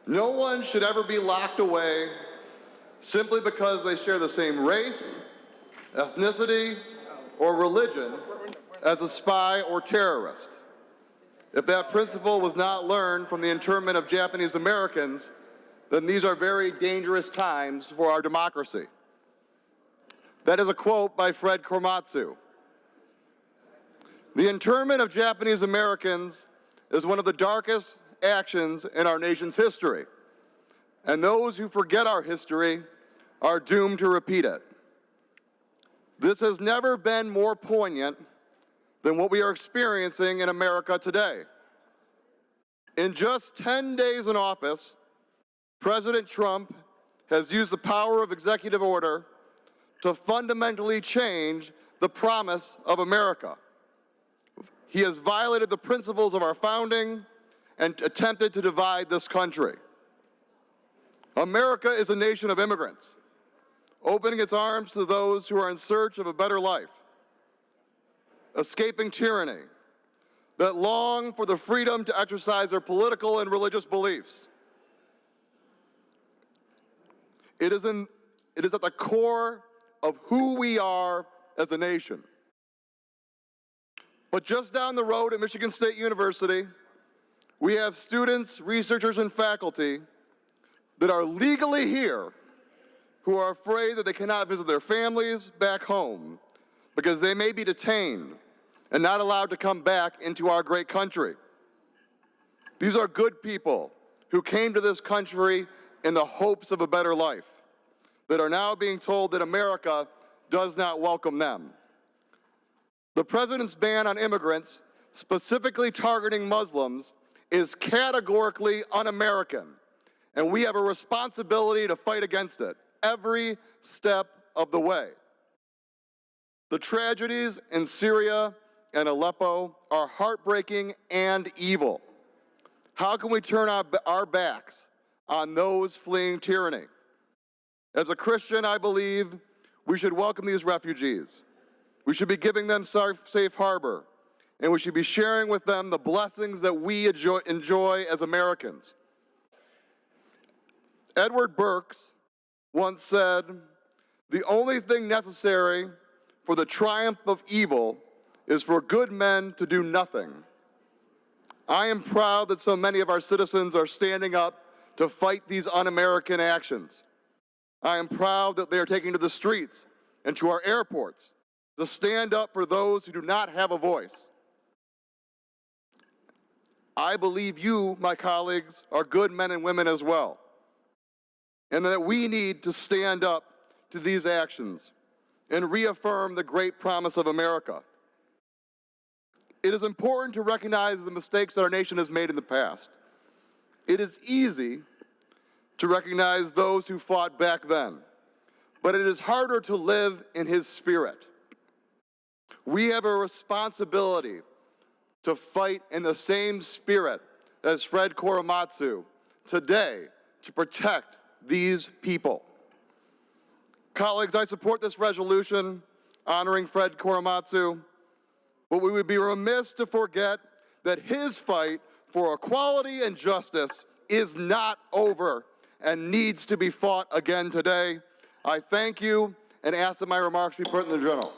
No one should ever be locked away simply because they share the same race, ethnicity, or religion as a spy or terrorist. If that principle was not learned from the internment of Japanese Americans, then these are very dangerous times for our democracy. That is a quote by Fred Korematsu. The internment of Japanese Americans is one of the darkest actions in our nation's history, and those who forget our history are doomed to repeat it. This has never been more poignant than what we are experiencing in America today. In just 10 days in office, President Trump has used the power of executive order to fundamentally change the promise of America. He has violated the principles of our founding and attempted to divide this country. America is a nation of immigrants, opening its arms to those who are in search of a better life, escaping tyranny, that long for the freedom to exercise their political and religious beliefs. It is at the core of who we are as a nation. But just down the road at Michigan State University, we have students, researchers, and faculty that are legally here who are afraid that they cannot visit their families back home because they may be detained and not allowed to come back into our great country. These are good people who came to this country in the hopes of a better life, that are now being told that America does not welcome them. The president's ban on immigrants, specifically targeting Muslims, is categorically un-American, and we have a responsibility to fight against it every step of the way. The tragedies in Syria and Aleppo are heartbreaking and evil. How can we turn our backs on those fleeing tyranny? As a Christian, I believe we should welcome these refugees. We should be giving them safe harbor, and we should be sharing with them the blessings that we enjoy as Americans. Edward Burks once said, "The only thing necessary for the triumph of evil is for good men to do nothing." I am proud that so many of our citizens are standing up to fight these un-American actions. I am proud that they are taking to the streets and to our airports to stand up for those who do not have a voice. I believe you, my colleagues, are good men and women as well, and that we need to stand up to these actions and reaffirm the great promise of America. It is important to recognize the mistakes that our nation has made in the past. It is easy to recognize those who fought back then, but it is harder to live in his spirit. We have a responsibility to fight in the same spirit as Fred Korematsu today to protect these people. Colleagues, I support this resolution honoring Fred Korematsu, but we would be remiss to forget that his fight for equality and justice is not over and needs to be fought again today. I thank you and ask that my remarks be put in the journal.